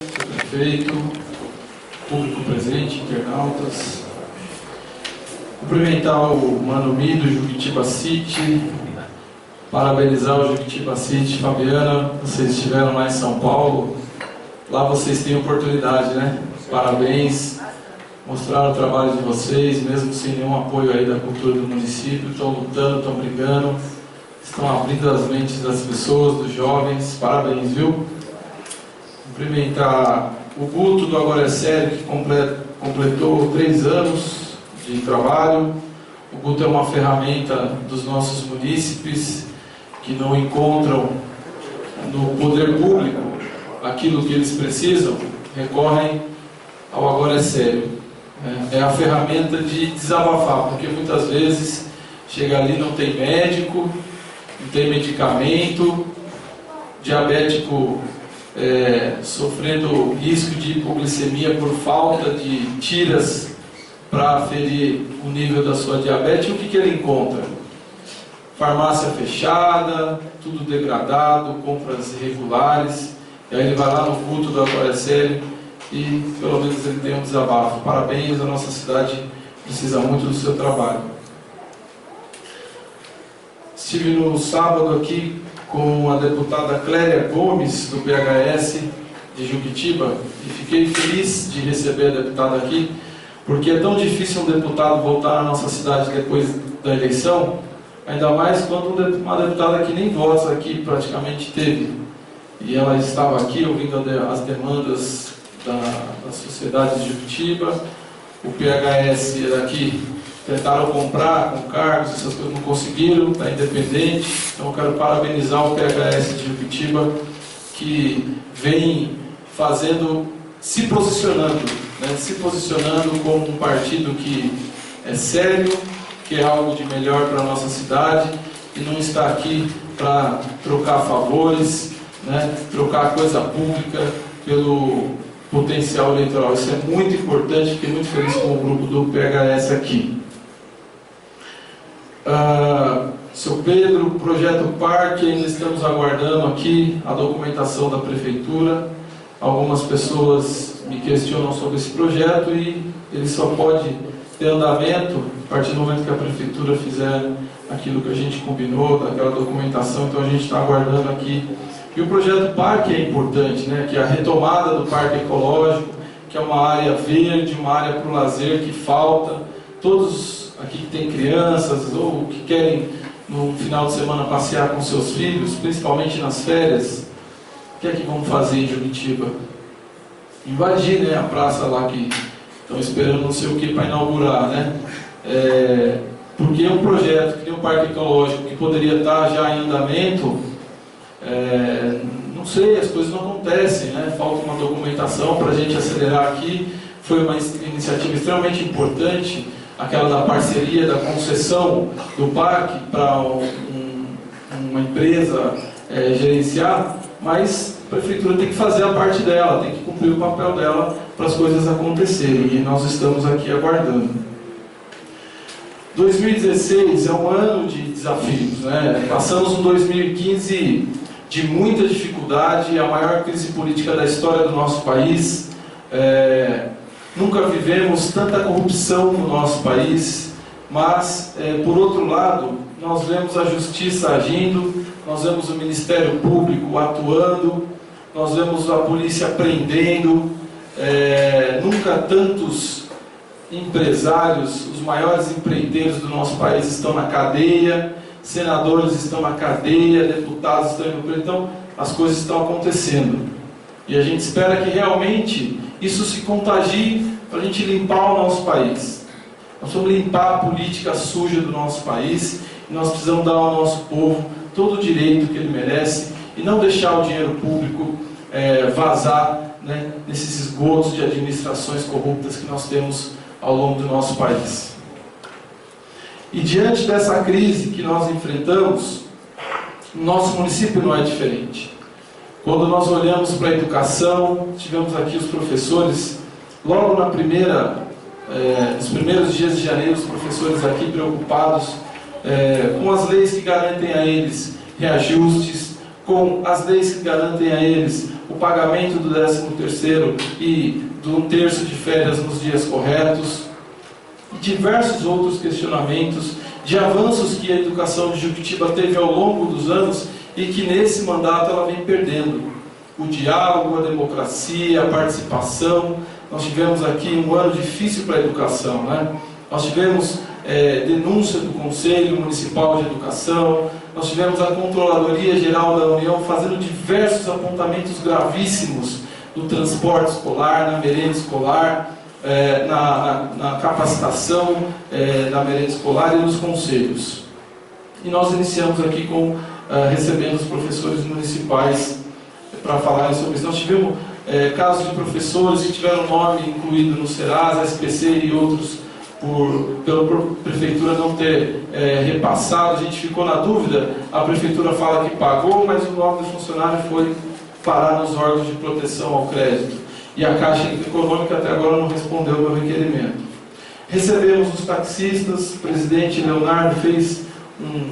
Prefeito, público presente, internautas, cumprimentar o Mano Mi do Juquitiba City, parabenizar o Juquitiba City. Fabiana, vocês estiveram lá em São Paulo, lá vocês têm oportunidade, né? Parabéns, mostraram o trabalho de vocês, mesmo sem nenhum apoio aí da cultura do município, estão lutando, estão brigando, estão abrindo as mentes das pessoas, dos jovens, parabéns, viu? Cumprimentar o Guto do Agora é Sério, que completou 3 anos de trabalho. O Guto é uma ferramenta dos nossos munícipes que não encontram no poder público aquilo que eles precisam, recorrem ao Agora é Sério. É a ferramenta de desabafar, porque muitas vezes chega ali, não tem médico, não tem medicamento, diabético sofrendo risco de hipoglicemia por falta de tiras para aferir o nível da sua diabetes. E o que ele encontra? Farmácia fechada, tudo degradado, compras irregulares. E aí ele vai lá no culto do Agora é Sério e pelo menos ele tem um desabafo. Parabéns, a nossa cidade precisa muito do seu trabalho. Estive no sábado aqui com a deputada Cléria Gomes, do PHS de Juquitiba, e fiquei feliz de receber a deputada aqui, porque é tão difícil um deputado voltar à nossa cidade depois da eleição, ainda mais quando uma deputada que nem votos aqui praticamente teve. E ela estava aqui ouvindo as demandas da sociedade de Juquitiba. O PHS era aqui, tentaram comprar com cargos, essas coisas não conseguiram, está independente. Então eu quero parabenizar o PHS de Juquitiba, que vem se posicionando como um partido que é sério, que é algo de melhor para a nossa cidade, e não está aqui para trocar favores, né, trocar coisa pública pelo potencial eleitoral. Isso é muito importante, fiquei muito feliz com o grupo do PHS aqui. Seu Pedro, projeto Parque, ainda estamos aguardando aqui a documentação da Prefeitura. Algumas pessoas me questionam sobre esse projeto e ele só pode ter andamento a partir do momento que a Prefeitura fizer aquilo que a gente combinou, daquela documentação. Então a gente está aguardando aqui. E o projeto Parque é importante, né? Que é a retomada do Parque Ecológico, que é uma área verde, uma área para o lazer que falta. Todos aqui que têm crianças ou que querem no final de semana passear com seus filhos, principalmente nas férias, o que é que vão fazer em Juquitiba? Invadir, né, a praça lá que estão esperando não sei o que para inaugurar, né? Porque um projeto que tem um parque ecológico que poderia estar já em andamento, não sei, as coisas não acontecem, né? Falta uma documentação para a gente acelerar aqui. Foi uma iniciativa extremamente importante, aquela da parceria, da concessão do parque para uma empresa gerenciar, mas a Prefeitura tem que fazer a parte dela, tem que cumprir o papel dela para as coisas acontecerem, e nós estamos aqui aguardando. 2016 é um ano de desafios, né? Passamos um 2015 de muita dificuldade, a maior crise política da história do nosso país. Nunca vivemos tanta corrupção no nosso país, mas, por outro lado, nós vemos a justiça agindo, nós vemos o Ministério Público atuando, nós vemos a polícia prendendo, nunca tantos empresários, os maiores empreendedores do nosso país estão na cadeia, senadores estão na cadeia, deputados estão indo preso. Então, as coisas estão acontecendo. E a gente espera que realmente isso se contagie para a gente limpar o nosso país. Nós vamos limpar a política suja do nosso país e nós precisamos dar ao nosso povo todo o direito que ele merece e não deixar o dinheiro público vazar, né, nesses esgotos de administrações corruptas que nós temos ao longo do nosso país. E diante dessa crise que nós enfrentamos, nosso município não é diferente. Quando nós olhamos para a educação, tivemos aqui os professores, logo nos primeiros dias de janeiro, os professores aqui preocupados com as leis que garantem a eles reajustes, com as leis que garantem a eles o pagamento do 13º e do 1/3 de férias nos dias corretos, e diversos outros questionamentos de avanços que a educação de Juquitiba teve ao longo dos anos e que nesse mandato ela vem perdendo. O diálogo, a democracia, a participação. Nós tivemos aqui um ano difícil para a educação, né? Nós tivemos denúncia do Conselho Municipal de Educação, nós tivemos a Controladoria Geral da União fazendo diversos apontamentos gravíssimos no transporte escolar, na merenda escolar, na capacitação da merenda escolar e nos conselhos. E nós iniciamos aqui recebendo os professores municipais para falarem sobre isso. Nós tivemos casos de professores que tiveram nome incluído no Serasa, SPC e outros pela prefeitura não ter repassado. A gente ficou na dúvida, a prefeitura fala que pagou, mas o nome do funcionário foi parar nos órgãos de proteção ao crédito. E a Caixa Econômica até agora não respondeu ao meu requerimento. Recebemos os taxistas, o presidente Leonardo fez um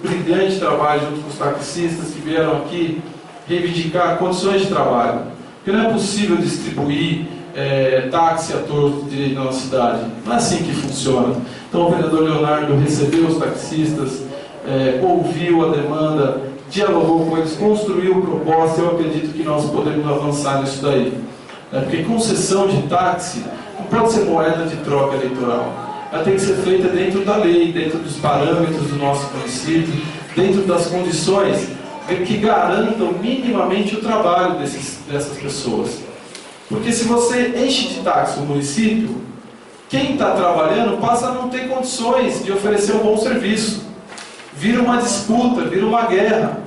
brilhante trabalho junto com os taxistas que vieram aqui reivindicar condições de trabalho. Porque não é possível distribuir táxi a torto direito na nossa cidade. Não é assim que funciona. Então o vereador Leonardo recebeu os taxistas, ouviu a demanda, dialogou com eles, construiu proposta. Eu acredito que nós podemos avançar nisso daí. Porque concessão de táxi não pode ser moeda de troca eleitoral. Ela tem que ser feita dentro da lei, dentro dos parâmetros do nosso município, dentro das condições que garantam minimamente o trabalho dessas pessoas. Porque se você enche de táxi o município, quem está trabalhando passa a não ter condições de oferecer um bom serviço. Vira uma disputa, vira uma guerra.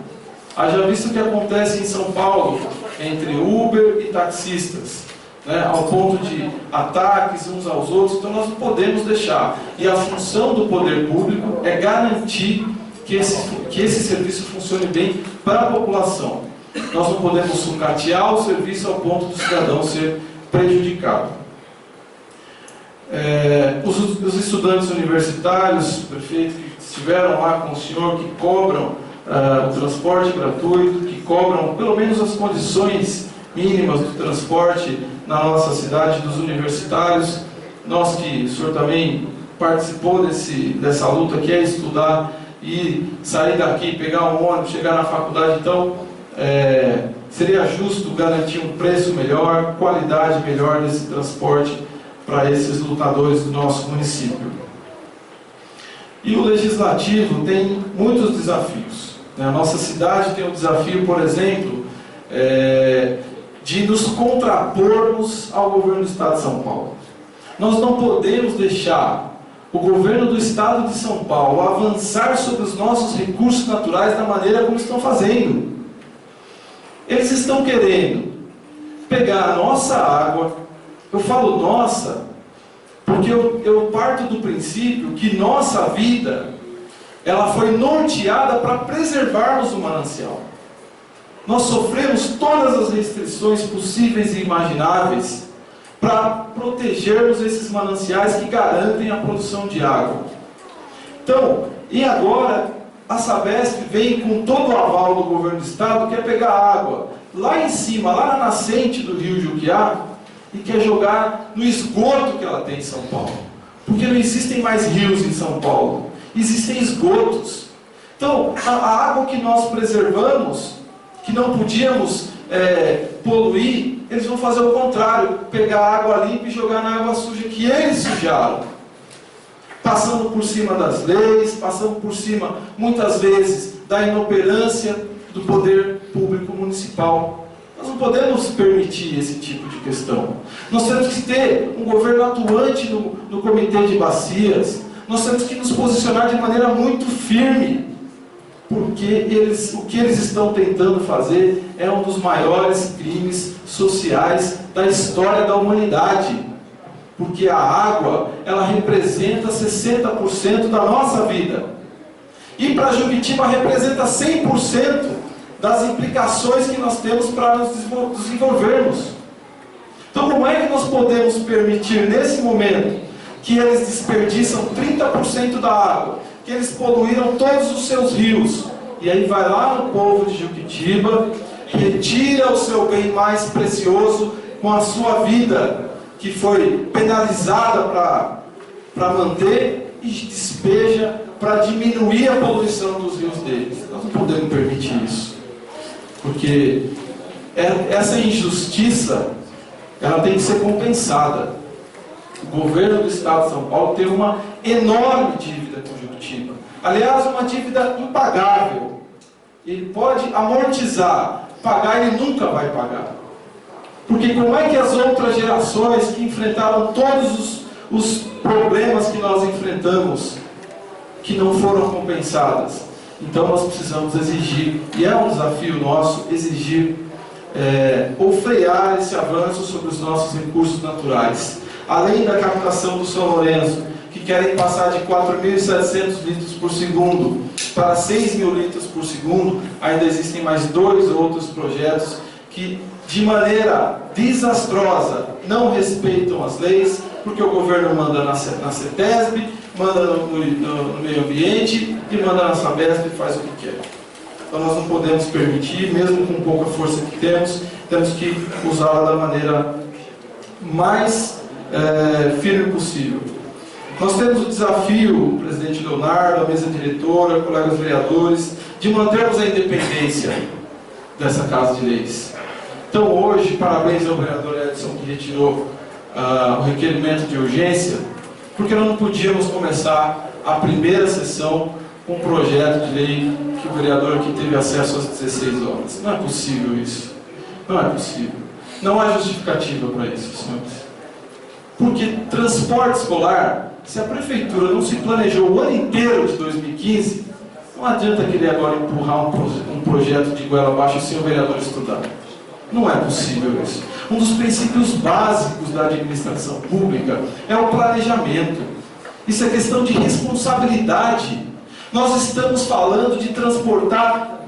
Haja visto o que acontece em São Paulo entre Uber e taxistas, né, ao ponto de ataques uns aos outros. Então nós não podemos deixar. E a função do poder público é garantir que esse serviço funcione bem para a população. Nós não podemos sucatear o serviço ao ponto do cidadão ser prejudicado. Os estudantes universitários, prefeito, que estiveram lá com o senhor, que cobram o transporte gratuito, que cobram pelo menos as condições mínimas do transporte na nossa cidade, dos universitários. Nós que o senhor também participou dessa luta, que é estudar e sair daqui, pegar um ônibus, chegar na faculdade. Então, seria justo garantir um preço melhor, qualidade melhor desse transporte para esses lutadores do nosso município. E o Legislativo tem muitos desafios. A nossa cidade tem o desafio, por exemplo, de nos contrapormos ao governo do Estado de São Paulo. Nós não podemos deixar o governo do Estado de São Paulo avançar sobre os nossos recursos naturais da maneira como estão fazendo. Eles estão querendo pegar a nossa água. Eu falo nossa, porque eu parto do princípio que nossa vida, ela foi norteada para preservarmos o manancial. Nós sofremos todas as restrições possíveis e imagináveis para protegermos esses mananciais que garantem a produção de água. Então, e agora a Sabesp vem com todo o aval do governo do estado, quer pegar água lá em cima, lá na nascente do rio Juquiá, e quer jogar no esgoto que ela tem em São Paulo. Porque não existem mais rios em São Paulo, existem esgotos. Então, a água que nós preservamos, que não podíamos poluir, eles vão fazer o contrário, pegar a água limpa e jogar na água suja que eles sujaram. Passando por cima das leis, passando por cima, muitas vezes, da inoperância do poder público municipal. Nós não podemos permitir esse tipo de questão. Nós temos que ter um governo atuante no Comitê de Bacias. Nós temos que nos posicionar de maneira muito firme, porque o que eles estão tentando fazer é um dos maiores crimes sociais da história da humanidade. Porque a água, ela representa 60% da nossa vida. E para Juquitiba representa 100% das implicações que nós temos para nos desenvolvermos. Então, como é que nós podemos permitir, nesse momento, que eles desperdiçam 30% da água, que eles poluíram todos os seus rios, e aí vai lá no povo de Juquitiba, retira o seu bem mais precioso com a sua vida, que foi penalizada para manter, e despeja para diminuir a poluição dos rios deles. Nós não podemos permitir isso, porque essa injustiça ela tem que ser compensada. O governo do Estado de São Paulo tem uma enorme dívida com Juruti. Aliás, uma dívida impagável. Ele pode amortizar, pagar ele nunca vai pagar. Porque como é que as outras gerações que enfrentaram todos os problemas que nós enfrentamos, que não foram compensadas? Então nós precisamos exigir, e é um desafio nosso, exigir ou frear esse avanço sobre os nossos recursos naturais. Além da captação do São Lourenço, que querem passar de 4.700 litros por segundo para 6.000 litros por segundo, ainda existem mais 2 outros projetos que, de maneira desastrosa, não respeitam as leis, porque o governo manda na CETESB, manda no meio ambiente e manda na Sabesp e faz o que quer. Então nós não podemos permitir, mesmo com pouca força que temos que usá-la da maneira mais firme possível. Nós temos o desafio, presidente Leonardo, a mesa diretora, colegas vereadores, de mantermos a independência dessa Casa de Leis. Então hoje, parabéns ao vereador Edson que retirou o requerimento de urgência, porque nós não podíamos começar a primeira sessão com um projeto de lei que o vereador aqui teve acesso às 16 horas. Não é possível isso. Não é possível. Não há justificativa para isso, senhores. Porque transporte escolar, se a prefeitura não se planejou o ano inteiro de 2015, não adianta querer agora empurrar um projeto de goela abaixo sem o vereador estudar. Não é possível isso. Um dos princípios básicos da administração pública é o planejamento. Isso é questão de responsabilidade. Nós estamos falando de transportar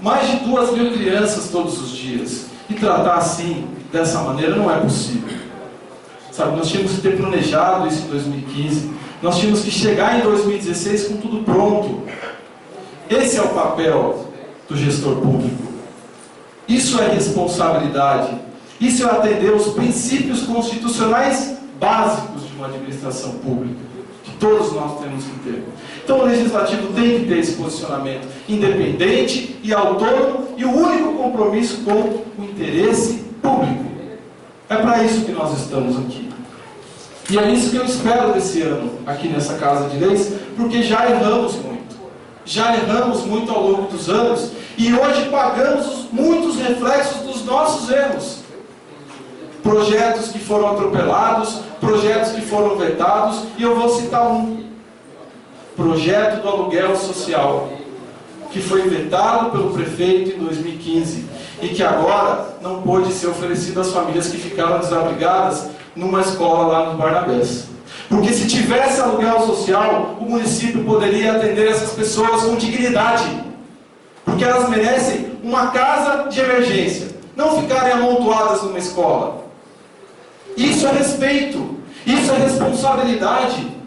mais de 2.000 crianças todos os dias. E tratar assim, dessa maneira, não é possível. Sabe, nós tínhamos que ter planejado isso em 2015. Nós tínhamos que chegar em 2016 com tudo pronto. Esse é o papel do gestor público. Isso é responsabilidade. Isso é atender os princípios constitucionais básicos de uma administração pública, que todos nós temos que ter. Então o Legislativo tem que ter esse posicionamento independente e autônomo e o único compromisso com o interesse público. É para isso que nós estamos aqui. E é isso que eu espero desse ano, aqui nessa Casa de Leis, porque já erramos muito. Já erramos muito ao longo dos anos e hoje pagamos muitos reflexos dos nossos erros. Projetos que foram atropelados, projetos que foram vetados, e eu vou citar um. Projeto do aluguel social, que foi vetado pelo prefeito em 2015 e que agora não pôde ser oferecido às famílias que ficaram desabrigadas numa escola lá nos Barnabés. Porque se tivesse aluguel social, o município poderia atender essas pessoas com dignidade. Porque elas merecem uma casa de emergência, não ficarem amontoadas numa escola. Isso é respeito, isso é responsabilidade.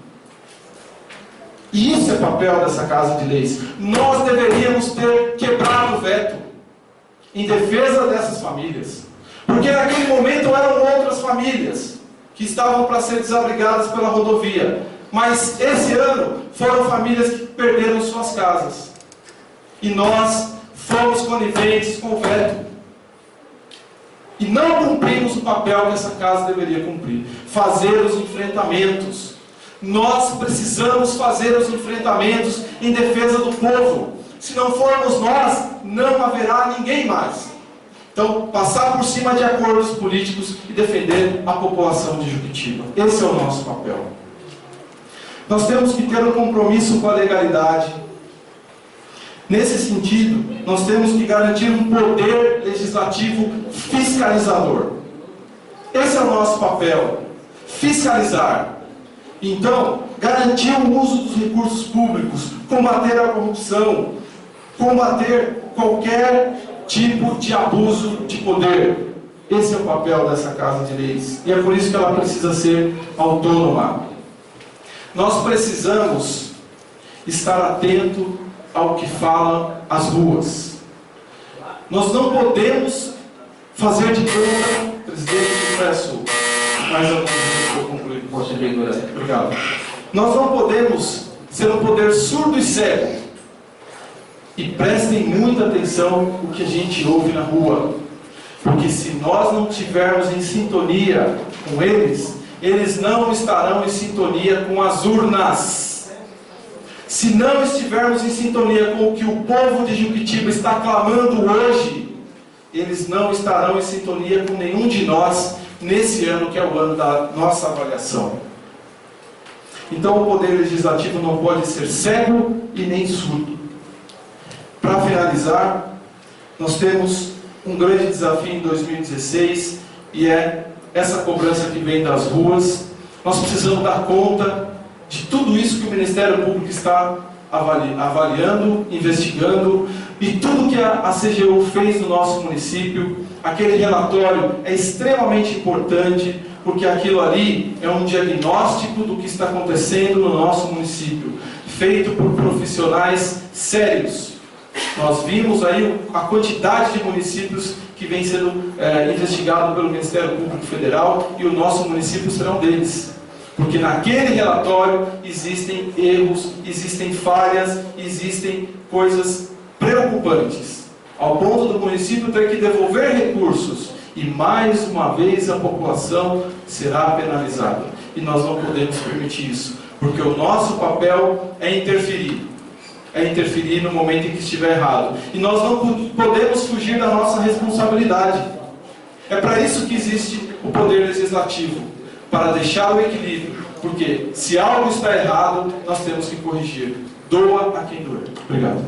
E isso é papel dessa Casa de Leis. Nós deveríamos ter quebrado o veto em defesa dessas famílias. Porque naquele momento eram outras famílias que estavam para ser desabrigadas pela rodovia. Mas esse ano foram famílias que perderam suas casas. E nós fomos coniventes com o veto. E não cumprimos o papel que essa casa deveria cumprir. Fazer os enfrentamentos. Nós precisamos fazer os enfrentamentos em defesa do povo. Se não formos nós, não haverá ninguém mais. Então, passar por cima de acordos políticos e defender a população de Juquitiba. Esse é o nosso papel. Nós temos que ter um compromisso com a legalidade. Nesse sentido, nós temos que garantir um poder legislativo fiscalizador. Esse é o nosso papel. Fiscalizar. Então, garantir o uso dos recursos públicos, combater a corrupção, combater qualquer tipo de abuso de poder. Esse é o papel dessa Casa de Leis. E é por isso que ela precisa ser autônoma. Nós precisamos estar atento ao que falam as ruas. Nós não podemos fazer de conta, presidente, peço mais alguns minutos para eu concluir. Pode regular. Obrigado. Nós não podemos ser um poder surdo e cego. E prestem muita atenção no que a gente ouve na rua. Porque se nós não estivermos em sintonia com eles, eles não estarão em sintonia com as urnas. Se não estivermos em sintonia com o que o povo de Juquitiba está clamando hoje, eles não estarão em sintonia com nenhum de nós nesse ano que é o ano da nossa avaliação. Então o poder legislativo não pode ser cego e nem surdo. Para finalizar, nós temos um grande desafio em 2016 e é essa cobrança que vem das ruas. Nós precisamos dar conta de tudo isso que o Ministério Público está avaliando, investigando, e tudo que a CGU fez no nosso município. Aquele relatório é extremamente importante, porque aquilo ali é um diagnóstico do que está acontecendo no nosso município, feito por profissionais sérios. Nós vimos aí a quantidade de municípios que vem sendo investigado pelo Ministério Público Federal, e o nosso município será um deles. Porque naquele relatório existem erros, existem falhas, existem coisas preocupantes, ao ponto do município ter que devolver recursos, e mais uma vez a população será penalizada. E nós não podemos permitir isso, porque o nosso papel é interferir no momento em que estiver errado. E nós não podemos fugir da nossa responsabilidade. É para isso que existe o poder legislativo, para deixar o equilíbrio, porque se algo está errado, nós temos que corrigir. Doa a quem doer. Obrigado.